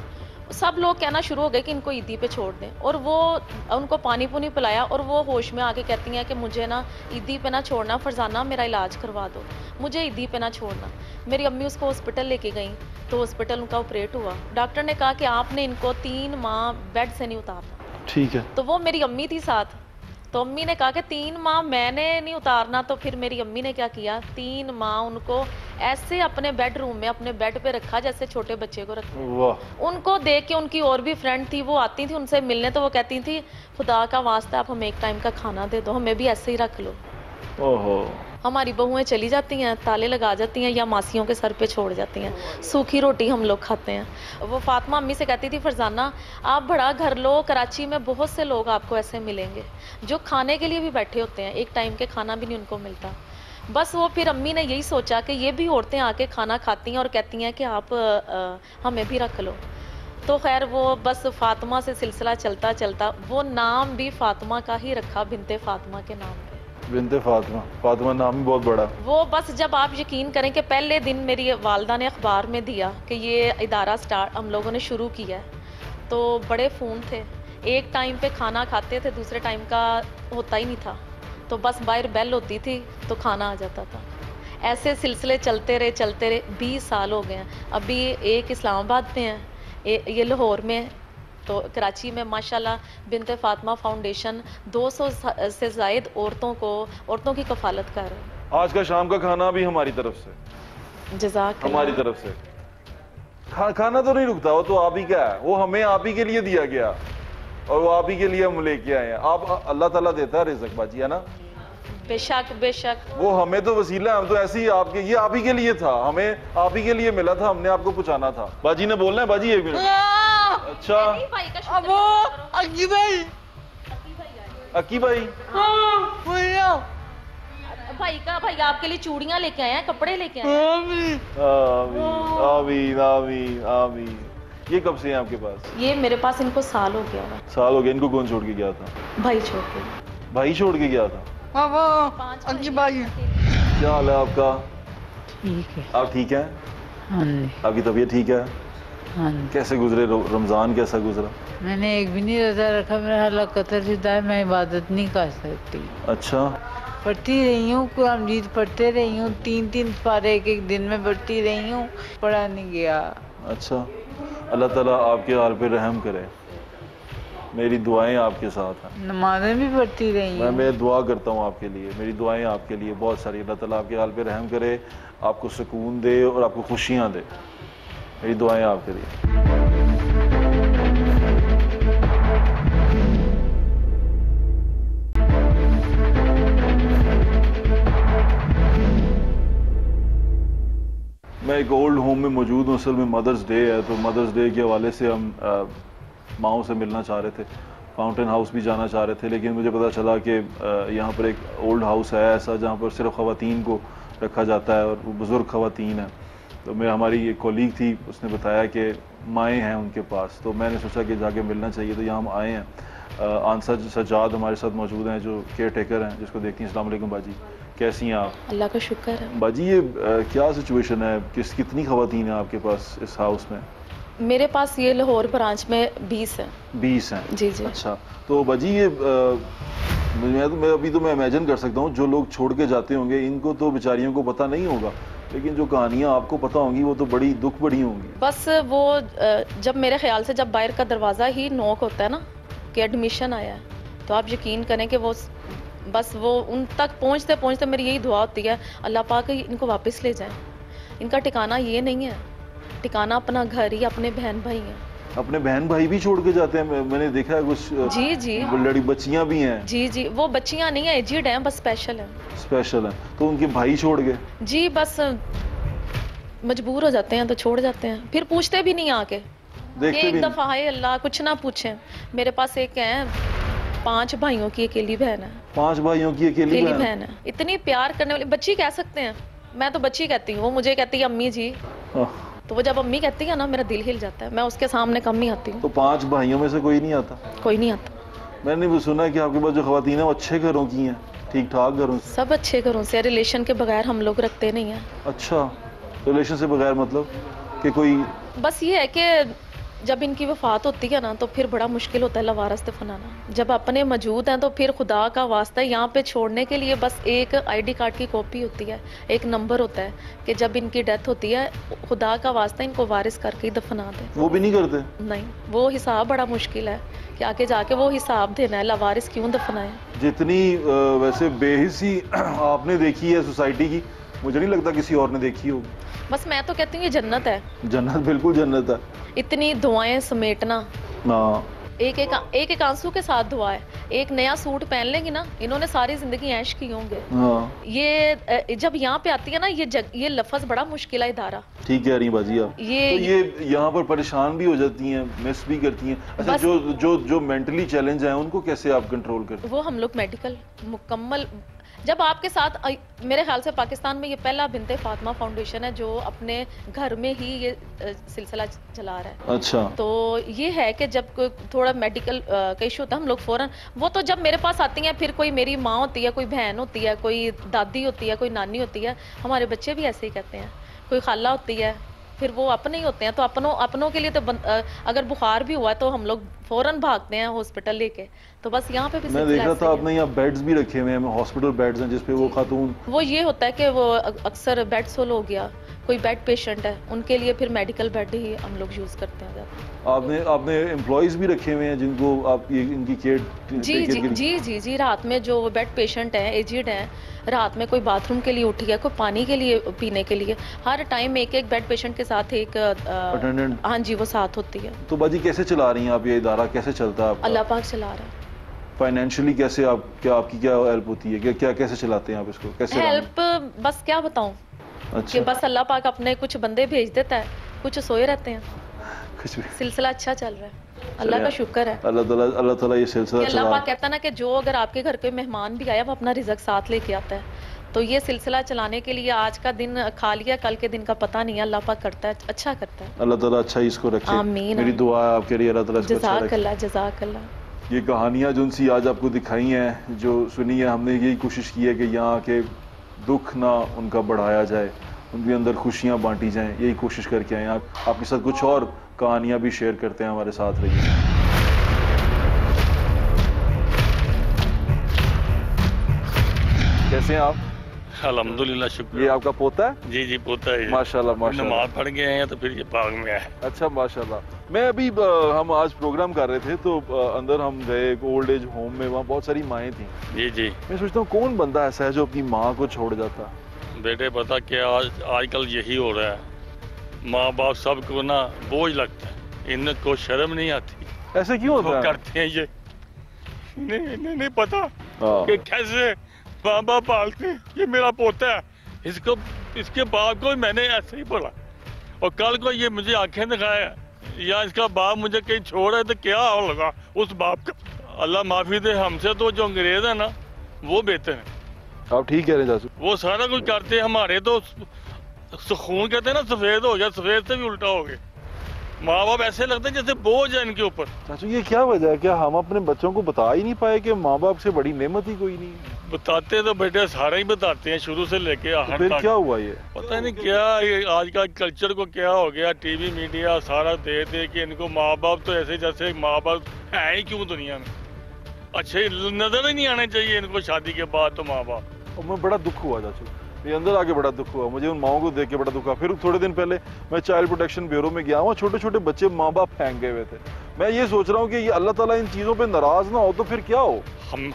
सब लोग कहना शुरू हो गए कि इनको ईदी पे छोड़ दें, और वो उनको पानी पुनी पिलाया और वो होश में आके कहती हैं कि मुझे ना ईदी पे ना छोड़ना फरजाना, मेरा इलाज करवा दो, मुझे ईदी पे ना छोड़ना। मेरी अम्मी उसको हॉस्पिटल लेके गई, तो हॉस्पिटल उनका ऑपरेट हुआ। डॉक्टर ने कहा कि आपने इनको 3 माह बेड से नहीं उतारना। ठीक है। तो वो मेरी अम्मी थी साथ, तो अम्मी ने कहा कि 3 माह मैंने नहीं उतारना। तो फिर मेरी अम्मी ने क्या किया, 3 माह उनको ऐसे अपने बेडरूम में अपने बेड पे रखा जैसे छोटे बच्चे को रखा। उनको देख के उनकी और भी फ्रेंड थी, वो आती थी उनसे मिलने, तो वो कहती थी खुदा का वास्ता आप हमें एक टाइम का खाना दे दो, हमें भी ऐसे ही रख लो। ओहो। हमारी बहुएं चली जाती हैं, ताले लगा जाती हैं या मासियों के सर पे छोड़ जाती हैं, सूखी रोटी हम लोग खाते हैं। वो फातिमा अम्मी से कहती थी फरजाना आप बड़ा घर लो, कराची में बहुत से लोग आपको ऐसे मिलेंगे जो खाने के लिए भी बैठे होते हैं, एक टाइम के खाना भी नहीं उनको मिलता। बस वो फिर अम्मी ने यही सोचा कि ये भी औरतें आके खाना खाती हैं और कहती हैं कि आप हमें भी रख लो। तो खैर वो बस फातिमा से सिलसिला चलता चलता वो नाम भी फातिमा का ही रखा, बिनते फातिमा के नाम पे। बिनते फातिमा, फातिमा नाम भी बहुत बड़ा। वो बस जब आप यकीन करें कि पहले दिन मेरी वालदा ने अखबार में दिया कि ये इदारा स्टार्ट हम लोगों ने शुरू किया है, तो बड़े फ़ोन थे। एक टाइम पे खाना खाते थे, दूसरे टाइम का होता ही नहीं था, तो बस बाहर बेल होती थी तो खाना आ जाता था। ऐसे सिलसिले चलते रहे 20 साल हो गए हैं। अभी एक इस्लामाबाद में है, ये लाहौर में, तो कराची में माशाल्लाह बिनते फातिमा फाउंडेशन 200 से ज़ायद औरतों की कफालत कर रहे हैं। आज का शाम का खाना भी हमारी तरफ से, जज़ाक हमारी तरफ से। खाना तो नहीं रुकता, वो तो आप ही का है, वो हमें आप ही के लिए दिया गया और वो आप ही के लिए हम लेके आए हैं। आप अल्लाह ताला देता है रिज़्क़ बाजी, है ना? बेशक बेशक। वो हमें तो वसीला, हम तो ऐसे ही आपके, ये आप ही के लिए था, हमें आप ही के लिए मिला था, हमने आपको पहुंचाना था। बाजी ने बोलना है, बाजी 1 मिनट। अच्छा भाई का अक्की भाई, भाई आपके लिए चूड़ियां लेके आए हैं, कपड़े लेके आए हैं। आमीन आमीन आमीन आमीन। ये कब से हैं आपके पास? ये मेरे पास इनको साल हो गया है। साल हो गया। इनको कौन छोड़ के गया था? भाई छोड़ के। भाई छोड़ के गया था। अक्की भाई क्या हाल है आपका? ठीक है। आप ठीक हैं? हाँ जी, आपकी तबीयत ठीक है? हाँ जी। कैसे गुजरे रमजान, कैसा गुजरा? मैंने एक भी नहीं रोजा रखा, मेरा हालत कतर शुदा है, मैं इबादत नहीं कर सकती। अच्छा, पढ़ती रही हूँ, कुरान मजीद पढ़ते रही हूँ, 3-3 पारे एक दिन में पढ़ती रही हूँ, पढ़ा नहीं गया। अच्छा। अल्लाह ताला आपके हाल पे रहम करे। मेरी दुआएं आपके साथ हैं। नमाजें भी पढ़ती रही हूँ। मैं दुआ करता हूँ आपके लिए, मेरी दुआएं आपके लिए बहुत सारी। अल्लाह ताला आपके हाल पे रहम करे, आपको सुकून दे और आपको खुशियाँ दे। मेरी दुआएं आपके लिए। मैं एक ओल्ड होम में मौजूद हूँ। असल में मदर्स डे है, तो मदर्स डे के हवाले से हम माओं से मिलना चाह रहे थे, फाउंटेन हाउस भी जाना चाह रहे थे, लेकिन मुझे पता चला कि यहाँ पर एक ओल्ड हाउस है ऐसा जहाँ पर सिर्फ ख़वातीन को रखा जाता है और वो बुज़ुर्ग ख़वातीन हैं। तो मैं, हमारी एक कोलीग थी, उसने बताया कि माएँ हैं उनके पास, तो मैंने सोचा कि जाके मिलना चाहिए, तो यहाँ हम आए हैं। आंसर सज्जाद हमारे साथ मौजूद हैं जो केयर टेकर हैं, जिसको देखती हैं। अस्सलाम वालेकुम बाजी, कैसी हैं आप? अल्लाह का शुक्र है। बाजी ये क्या सिचुएशन है, कितनी ख़वातीन हैं आपके पास इस हाउस में? मेरे पास ये लाहौर ब्रांच में 20 है। 20 हैं? जी जी। अच्छा, तो बाजी ये मैं अभी तो मैं इमेजिन कर सकता हूँ जो लोग छोड़ के जाते होंगे, इनको तो बेचारियों को पता नहीं होगा, लेकिन जो कहानियाँ आपको पता होंगी वो तो बड़ी दुख बड़ी होंगी। बस वो जब मेरे ख्याल से जब बाहर का दरवाज़ा ही नॉक होता है ना कि एडमिशन आया है, तो आप यकीन करें कि वो बस वो उन तक पहुँचते पहुँचते मेरी यही दुआ होती है, अल्लाह पाक इनको वापस ले जाए। इनका ठिकाना ये नहीं है, ठिकाना अपना घर ही, अपने बहन भाई हैं। अपने बहन भाई भी छोड़ के जाते हैं? मैंने देखा है कुछ जी जी लड़ी बच्चियां भी हैं। जी जी, वो बच्चियां नहीं है, एजिड हैं, बस स्पेशल हैं। स्पेशल हैं, तो उनके भाई छोड़ गए? जी, बस मजबूर हो जाते हैं तो छोड़ जाते हैं, फिर पूछते भी नहीं आके। देखते एक भी दफ़ा है, अल्लाह कुछ ना पूछें। मेरे पास एक है, 5 भाइयों की अकेली बहन है। 5 भाइयों की अकेली बहन है। इतनी प्यार करने वाली बच्ची कह सकते हैं, मैं तो बच्ची कहती हूँ, वो मुझे कहती है अम्मी जी। तो वो जब अम्मी कहती है ना, मेरा दिल हिल जाता है, मैं उसके सामने कम ही आती हूँ। तो 5 भाइयों में से कोई नहीं आता? कोई नहीं आता। मैंने भी सुना है कि आपके पास जो खवातीन है वो अच्छे घरों की हैं, ठीक ठाक घरों से? सब अच्छे घरों से, रिलेशन के बगैर हम लोग रखते नहीं हैं। अच्छा, रिलेशन से बगैर मतलब कि कोई? बस ये है कि जब इनकी वफात होती है ना, तो फिर बड़ा मुश्किल होता है लवारस दफनाना। जब अपने मौजूद हैं तो फिर खुदा का वास्ता है, यहाँ पे छोड़ने के लिए बस एक आईडी कार्ड की कॉपी होती है, एक नंबर होता है कि जब इनकी डेथ होती है, खुदा का वास्ता इनको वारिस करके ही दफना दें। वो भी नहीं करते? नहीं, वो हिसाब बड़ा मुश्किल है कि आगे जाके वो हिसाब देना है, लवारिस क्यों दफनाएं। जितनी वैसे बेहिसी आपने देखी है सोसाइटी की, मुझे नहीं लगता किसी और ने देखी होगी। बस मैं तो कहती हूँ ये जन्नत है। जन्नत, बिल्कुल जन्नत है। इतनी दुआएं समेटना, हाँ, एक आंसू के साथ दुआ है। एक नया सूट पहन लेंगी ना, इन्होंने सारी जिंदगी ऐश की होंगे। हाँ। ये जब यहाँ पे आती है ना, ये लफ्ज बड़ा मुश्किल है इदारा। ठीक कह रही बाजी आप। तो ये यहाँ पर परेशान भी हो जाती हैं, मिस भी करती हैं। अच्छा, जो मेंटली चैलेंज है उनको कैसे आप कंट्रोल करते हैं? वो हम लोग मेडिकल मुकम्मल, जब आपके साथ, मेरे ख्याल से पाकिस्तान में ये पहला बिनते फातिमा फाउंडेशन है जो अपने घर में ही ये सिलसिला चला रहा है। अच्छा। तो ये है कि जब कोई थोड़ा मेडिकल का इशू होता है, हम लोग फौरन, वो तो जब मेरे पास आती हैं, फिर कोई मेरी माँ होती है, कोई बहन होती है, कोई दादी होती है, कोई नानी होती है, हमारे बच्चे भी ऐसे ही कहते हैं, कोई खाला होती है, फिर वो अपने ही होते हैं। तो अपनों के लिए तो अगर बुखार भी हुआ है तो हम लोग फौरन भागते हैं हॉस्पिटल लेके। तो बस यहाँ पे भी मैं देख रहा था आपने यहाँ बेड्स भी रखे हुए हैं, हॉस्पिटल बेड्स हैं जिसपे वो खातून, वो ये होता है कि वो अक्सर बेड सोल हो गया, कोई बेड पेशेंट है, उनके लिए फिर मेडिकल बेड ही हम लोग यूज़ करते हैं। आपने एम्प्लॉयज़ भी रखे हुए हैं जिनको आप इनकी केयर? जी, रात में जो बेड पेशेंट हैं, एजिड हैं, रात में कोई बाथरूम के लिए उठी है, कोई पानी के लिए, पीने के लिए, हर टाइम एक बेड पेशेंट के साथ एक अटेंडेंट, हाँ जी, वो साथ होती है। तो बाजी कैसे चला रही हैं आप ये इदारा, कैसे चलता है? अल्लाह पाक चला रहा है। फाइनेंशियली कैसे आपकी क्या हेल्प होती है, क्या कैसे चलाते हैं आप इसको, कैसे हेल्प? बस क्या बताऊं। अच्छा। कि बस अल्लाह पाक अपने कुछ बंदे भेज देता है, कुछ सोए रहते हैं। कुछ भी सिलसिला अच्छा चल रहा है, अल्लाह का शुक्र है। अल्लाह ताला ये सिलसिला अल्लाह पाक कहता ना कि जो अगर आपके घर कोई मेहमान भी आया वो अपना रिज़्क साथ लेके आता है, तो ये सिलसिला चलाने के लिए आज का दिन खा लिया, कल के दिन का पता नहीं है, अल्लाह पाक करता है, अच्छा करता है। अल्लाह ताला अच्छा इसको रखे, आमीन। मेरी दुआ है आपके लिए, अल्लाह ताला इसको अच्छा रखे। जज़ाकल्लाह जज़ाकल्लाह। ये कहानियाँ जो सी आज आपको दिखाई हैं, जो सुनी है, हमने यही कोशिश की है कि यहाँ के दुख ना उनका बढ़ाया जाए, उनके अंदर खुशियाँ बांटी जाएं, यही कोशिश करके आए। आपके साथ कुछ और कहानियाँ भी शेयर करते हैं, हमारे साथ रहिए। कैसे हैं आप? अल्हम्दुलिल्लाह, शुक्र। ये आपका पोता है? जी जी, पोता है। माशाल्लाह माशाल्लाह। नमाज पढ़ के आए हैं तो फिर ये बाग में आए। अच्छा माशाल्लाह। मैं अभी हम आज प्रोग्राम कर रहे थे तो अंदर हम गए एक ओल्ड एज होम में, वहाँ बहुत सारी माएँ थी। जी जी। मैं सोचता हूँ कौन बंदा ऐसा है जो अपनी माँ को छोड़ जाता? बेटे पता क्या, आजकल यही हो रहा है, माँ बाप सबको ना बोझ लगता है, इनको शर्म नहीं आती। ऐसे क्यों होता है? करते हैं ये, नहीं पता कि कैसे माँ बाप पालते हैं। ये मेरा पोता है, इसको इसके बाप को मैंने ऐसे ही बोला, और कल को ये मुझे आंखें दिखाया या इसका बाप मुझे कहीं छोड़ा तो क्या होगा उस बाप का। अल्लाह माफी दे, हमसे तो जो अंग्रेज है ना वो बेहतर है। आप ठीक कह रहे हैं चाचू। वो सारा कुछ करते हैं, हमारे तो सुकून कहते हैं ना, सफेद हो गया, सफेद से भी उल्टा हो गया। माँ बाप ऐसे लगते हैं जैसे बोझ है इनके ऊपर। चाचू ये क्या वजह है, क्या हम अपने बच्चों को बता ही नहीं पाए कि माँ बाप से बड़ी नेमत ही कोई नहीं? बताते तो बेटे सारे ही बताते हैं, शुरू से लेके तो आखिर फिर तक। क्या हुआ ये? पता नहीं क्या ये आज का कल्चर को क्या हो गया, टीवी मीडिया सारा दे दे कि इनको माँ बाप तो ऐसे जैसे माँ बाप है ही क्यों दुनिया में, अच्छे नजर ही नहीं आने चाहिए इनको शादी के बाद तो माँ बाप। और मैं बड़ा दुख हुआ चाचू, ये अंदर आके बड़ा दुख हुआ मुझे, उन माओं को देख के बड़ा दुख हुआ। फिर थोड़े दिन पहले मैं चाइल्ड प्रोटेक्शन ब्यूरो में गया, वहाँ छोटे छोटे बच्चे माँ बाप फेंक गए हुए थे। मैं ये सोच रहा हूँ कि ये अल्लाह ताला इन चीज़ों पे नाराज ना हो तो फिर क्या हो।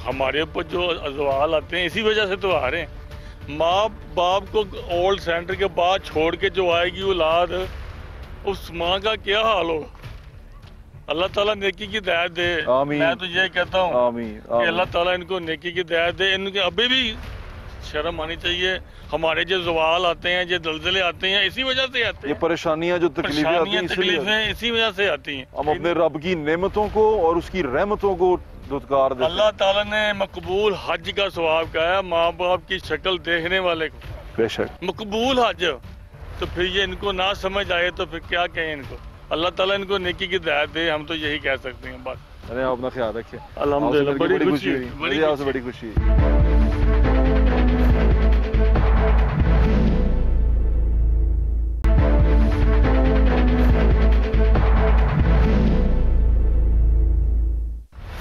हमारे ऊपर जो सवाल आते हैं इसी वजह से तो आ रहे हैं। माँ बाप को ओल्ड सेंटर के बाद छोड़ के जो आएगी औलाद, उस माँ का क्या हाल होगा। अल्लाह ताला नेकी की हिदायत दे। आमीन। मैं तो ये कहता हूँ आमीन कि अल्लाह ताला इनको नेकी की हिदायत दे। इनके अभी भी शर्म आनी चाहिए। हमारे जो सवाल आते हैं, जो दलदले आते हैं, इसी वजह से आते ये हैं। परेशानियां जो तकलीफें आती हैं तकलीफें इसी वजह से आती हैं। हम अपने रब की नेमतों को और उसकी रहमतों को दुत्कार देते हैं। अल्लाह ताला ने मकबूल हज का सवाब कहा है माँ बाप की शक्ल देखने वाले को, बेशक मकबूल हज। तो फिर ये इनको ना समझ आए तो फिर क्या कहें इनको। अल्लाह ताला इनको नेकी की हिदायत दे, हम तो यही कह सकते हैं बस। अरे आप अपना ख्याल रखिए। अल्हम्दुलिल्लाह, बड़ी खुशी हुई, बड़ी मुझे आपसे बड़ी खुशी हुई।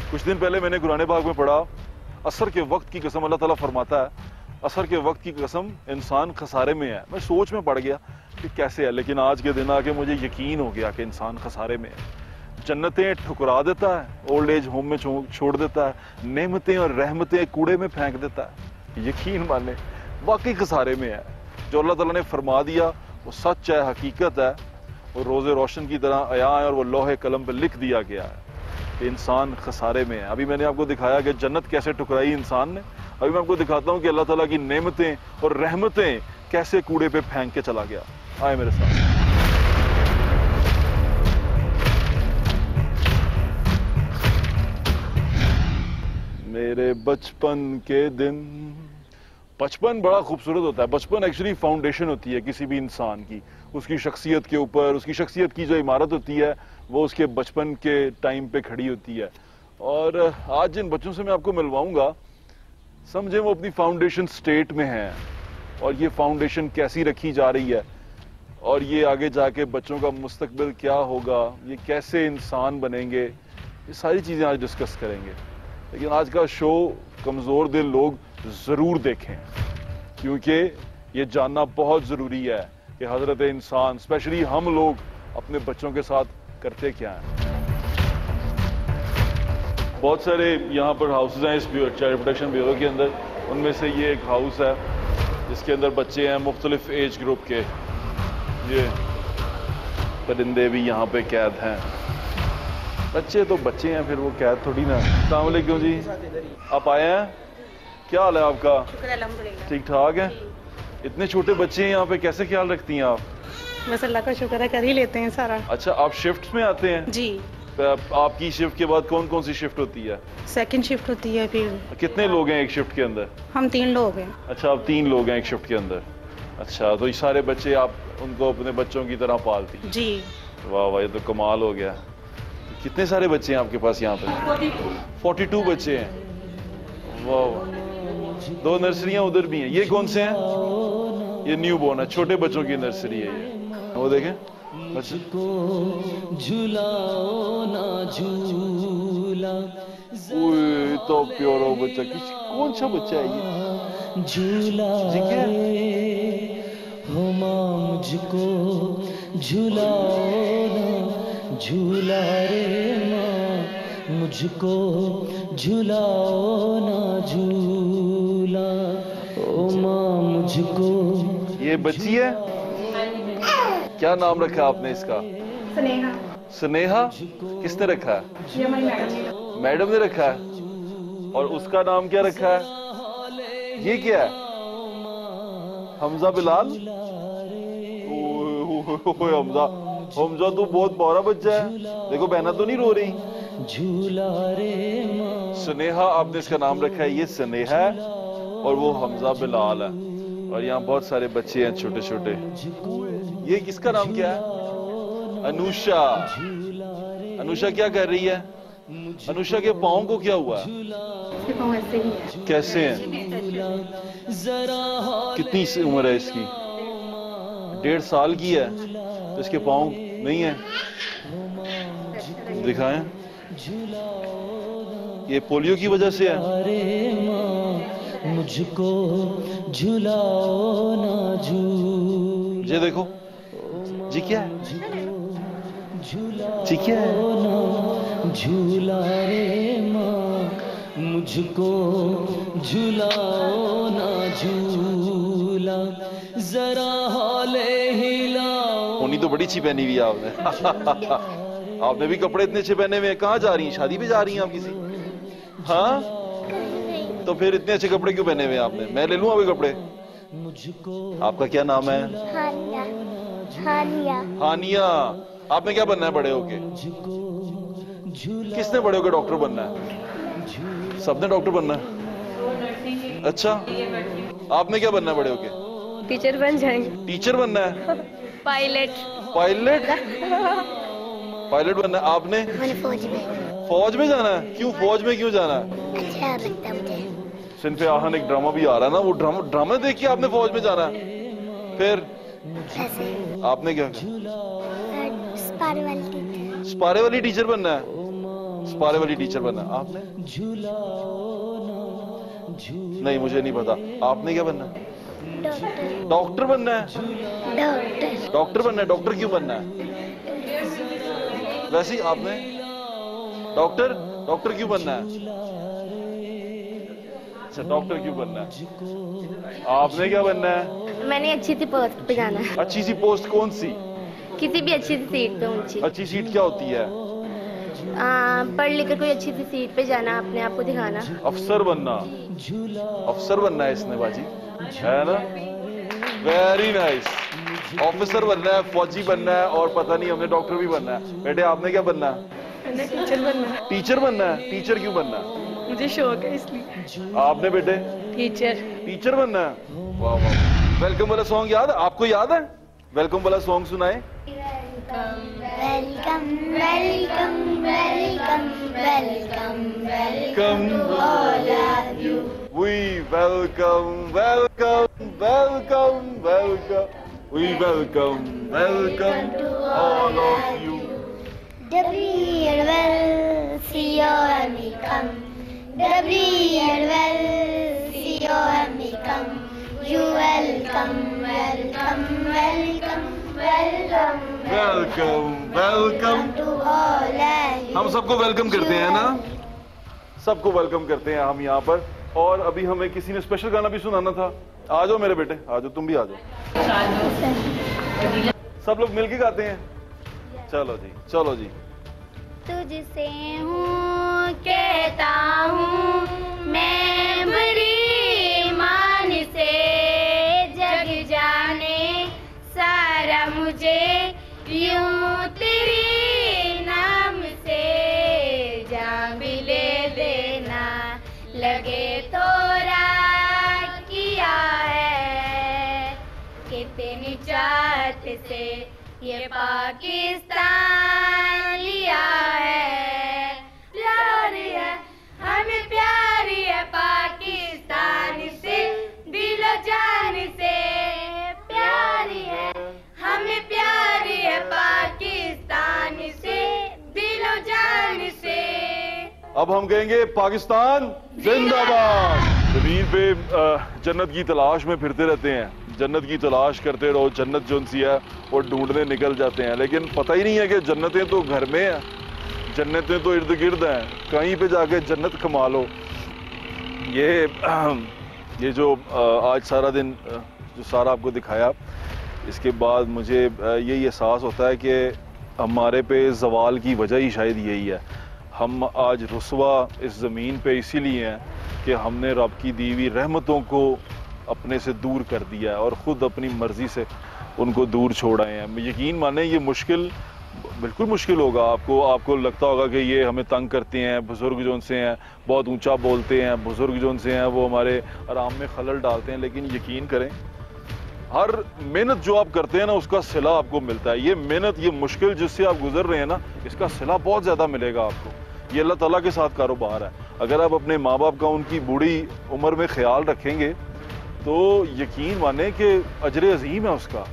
कुछ दिन पहले मैंने कुरान पाक में पढ़ा, असर के वक्त की कसम, अल्लाह ताला फरमाता है असर के वक्त की कसम इंसान खसारे में है। मैं सोच में पड़ गया कि कैसे है, लेकिन आज के दिन आके मुझे यकीन हो गया कि इंसान खसारे में है। जन्नतें ठुकरा देता है, ओल्ड एज होम में छोड़ देता है, नेमतें और रहमतें कूड़े में फेंक देता है। यकीन माने वाकई खसारे में है। जो अल्लाह ताला ने फरमा दिया वो सच है, हकीकत है, वो रोज़े रोशन की तरह आया है और वो लोहे कलम पर लिख दिया गया है कि इंसान खसारे में है। अभी मैंने आपको दिखाया कि जन्नत कैसे टुकराई इंसान ने। अभी मैं आपको दिखाता हूँ कि अल्लाह ताला की नेमतें और रहमतें कैसे कूड़े पे फेंक के चला गया। आए मेरे साथ। मेरे बचपन के दिन। बचपन बड़ा खूबसूरत होता है। बचपन एक्चुअली फाउंडेशन होती है किसी भी इंसान की, उसकी शख्सियत के ऊपर। उसकी शख्सियत की जो इमारत होती है वो उसके बचपन के टाइम पे खड़ी होती है। और आज जिन बच्चों से मैं आपको मिलवाऊंगा, समझे वो अपनी फाउंडेशन स्टेट में हैं और ये फाउंडेशन कैसी रखी जा रही है और ये आगे जाके बच्चों का मुस्तकबिल क्या होगा, ये कैसे इंसान बनेंगे, ये सारी चीज़ें आज डिस्कस करेंगे। लेकिन आज का शो कमज़ोर दिल लोग ज़रूर देखें, क्योंकि ये जानना बहुत ज़रूरी है कि हज़रत इंसान, स्पेशली हम लोग अपने बच्चों के साथ करते क्या हैं। बहुत सारे यहाँ पर हाउसेज हैं इस चाइल्ड प्रोटेक्शन ब्यूरो के अंदर। उनमें से ये एक हाउस है जिसके अंदर बच्चे हैं मुख्तलिफ एज ग्रुप के। ये परिंदे भी यहाँ पे कैद हैं। बच्चे तो बच्चे हैं, फिर वो कैद थोड़ी ना। अस्सलाम वालेकुम जी, आप आए हैं, क्या हाल है आपका? शुक्र अल्हम्दुलिल्लाह। ठीक ठाक है। इतने छोटे बच्चे हैं यहाँ पे, कैसे ख्याल रखती हैं आप? बस अल्लाह का शुक्र है, कर ही लेते हैं सारा। अच्छा, आप शिफ्ट में आते हैं? जी। आपकी शिफ्ट के बाद कौन कौन सी शिफ्ट होती है? सेकंड शिफ्ट होती है। फिर कितने लोग हैं एक शिफ्ट के अंदर? हम 3 लोग हैं। अच्छा, आप 3 लोग हैं एक शिफ्ट के अंदर। अच्छा, तो ये सारे बच्चे आप उनको अपने बच्चों की तरह पालती हैं? जी। वाह वाह, ये तो कमाल हो गया। कितने सारे बच्चे हैं आपके पास यहाँ पे? 42 बच्चे हैं। वाह वाह। 2 नर्सरियाँ उधर भी हैं। ये कौन से हैं? ये न्यू बोर्न है, छोटे बच्चों की नर्सरी है ये। वो देखें, तो प्यारा बच्चा, कौन सा बच्चा है ये? झूला रे हो माँ मुझको झूलाओ ना, झूला रे माँ मुझको झूलाओ ना, झूला ओ माँ मुझको। ये बच्ची है? क्या नाम रखा आपने इसका? स्नेहा। स्नेहा? किसने रखा है? ये हमारी मैडम। मैडम ने रखा है। और उसका नाम क्या रखा है? ये क्या है? हमजा बिलाल? ओए हमजा, हमजा तो बहुत बड़ा बच्चा है। देखो बहना तो नहीं रो रही। स्नेहा आपने इसका नाम रखा है, ये स्नेहा है और वो हमजा बिलाल है। और यहाँ बहुत सारे बच्चे हैं छोटे छोटे। ये किसका नाम क्या है? अनुषा। अनुषा क्या कर रही है? अनुषा के पाँव को क्या हुआ? कैसे हैं? कितनी उम्र है इसकी? 1.5 साल की है, तो इसके पाँव नहीं है। दिखाएं। ये पोलियो की वजह से है। मुझको झूलाओ ना, झूल। ये देखो जी, क्या है? जी क्या है? झूला रे माँ मुझको झूलाओ ना, झूला जरा हौले हिलाओ। होनी तो बड़ी अच्छी पहनी हुई है आपने। आपने भी कपड़े इतने अच्छे पहने हुए हैं। कहाँ जा रही हैं? शादी पे जा रही हैं आप किसी? हाँ, तो फिर इतने अच्छे कपड़े क्यों पहने हुए हैं आपने? मैं ले लूं आपके कपड़े? आपका क्या नाम है? हानिया। हानिया। हानिया। आपने क्या बनना है बड़े होके? किसने बड़े होके डॉक्टर बनना है? सबने डॉक्टर बनना है। अच्छा, आपने क्या बनना है बड़े होके? टीचर बन जाएंगे। टीचर बनना है? पायलट। पायलट? पायलट बनना है। आपने? मैंने फौज में। फौज में जाना है? क्यों फौज में क्यों जाना है? अच्छा लगता है मुझे। सिनफे आहन एक ड्रामा भी आ रहा है ना, वो ड्रामा देख के आपने फौज में जाना है? फिर ऐसे आपने क्या किया? स्पारे वाली टीचर। स्पारे वाली टीचर बनना है? स्पारे वाली टीचर बनना है। आपने? नहीं, मुझे नहीं पता। आपने क्या बनना है? डॉक्टर। डॉक्टर बनना है? डॉक्टर। डॉक्टर बनना है। डॉक्टर क्यों बनना है? वैसे ही आपने? डॉक्टर? डॉक्टर क्यों बनना है? अच्छा, डॉक्टर क्यों बनना है? आपने क्या बनना है? मैंने अच्छी सी पोस्ट पे जाना है। अच्छी सी पोस्ट कौन सी? किसी भी अच्छी सी सीट पे ऊंची। अच्छी सीट क्या होती है? पढ़ लिख कर कोई अच्छी सी सीट पे जाना, अपने आप को दिखाना। अफसर बनना। अफसर बनना है इसने बाजी, है ना? Very nice. ऑफिसर बनना है, फौजी बनना है और पता नहीं हमने डॉक्टर भी बनना है। बेटे आपने क्या बनना है? मैंने टीचर बनना है। टीचर बनना है? टीचर क्यों बनना है? मुझे शौक है इसलिए। आपने बेटे? टीचर। टीचर बनना है। वाह वाह। वेलकम वाला सॉन्ग याद है आपको? याद है वेलकम वाला सॉन्ग? सुनाए। Welcome welcome welcome welcome welcome all of you. We welcome, welcome, welcome, welcome. We welcome, welcome all of you. Gabriel will see you and me come. Gabriel will see you and me come. You welcome, welcome, welcome, welcome, Welcome, welcome. to all of you. हम सबको welcome करते हैं ना? सबको welcome करते हैं हम यहाँ पर। और अभी हमें किसी ने स्पेशल गाना भी सुनाना था। आ जाओ मेरे बेटे, आ जाओ, तुम भी आ जाओ। सब लोग मिलके गाते हैं। चलो जी, चलो जी। तुझसे हूँ कहता हूँ मैं बड़ी मान से, जग जाने सारा मुझे लगे थोड़ा किया है, कितनी चाहत से ये पाकिस्तान लिया है। प्यारी है हमें, प्यारी है पाकिस्तान से, दिलो जान से प्यारी है हमें, प्यारी है पाकिस्तान से, दिलो जान से। अब हम कहेंगे पाकिस्तान जिंदाबाद। जमीन पे जन्नत की तलाश में फिरते रहते हैं, जन्नत की तलाश करते रहो, जन्नत जो सी है वो ढूंढने निकल जाते हैं, लेकिन पता ही नहीं है कि जन्नतें तो घर में हैं, जन्नतें तो इर्द गिर्द हैं, कहीं पे जाके जन्नत कमा लो। ये जो आज सारा दिन जो सारा आपको दिखाया, इसके बाद मुझे यही एहसास होता है कि हमारे पे ज़वाल की वजह ही शायद यही है। हम आज रुसवा इस ज़मीन पे इसीलिए हैं कि हमने रब की दी हुई रहमतों को अपने से दूर कर दिया है और ख़ुद अपनी मर्ज़ी से उनको दूर छोड़ आए हैं। यकीन माने ये मुश्किल, बिल्कुल मुश्किल होगा। आपको लगता होगा कि ये हमें तंग करते हैं, बुज़ुर्ग जो उनसे हैं बहुत ऊंचा बोलते हैं, बुज़ुर्ग जो उनसे हैं वो हमारे आराम में खलल डालते हैं, लेकिन यकीन करें हर मेहनत जो आप करते हैं ना उसका सिला आपको मिलता है। ये मेहनत, ये मुश्किल जिससे आप गुजर रहे हैं ना, इसका सिला बहुत ज़्यादा मिलेगा आपको। ये अल्लाह ताला के साथ कारोबार है। अगर आप अपने माँ बाप का उनकी बूढ़ी उम्र में ख्याल रखेंगे तो यकीन माने कि अजर अजीम है उसका।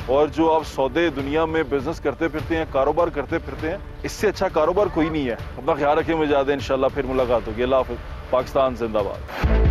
और जो आप सौदे दुनिया में बिजनेस करते फिरते हैं, कारोबार करते फिरते हैं, इससे अच्छा कारोबार कोई नहीं है। अपना ख्याल रखें, मुझे याद है इंशाल्लाह फिर मुलाकात होगी। अल्लाह हाफ़िज़। पाकिस्तान जिंदाबाद।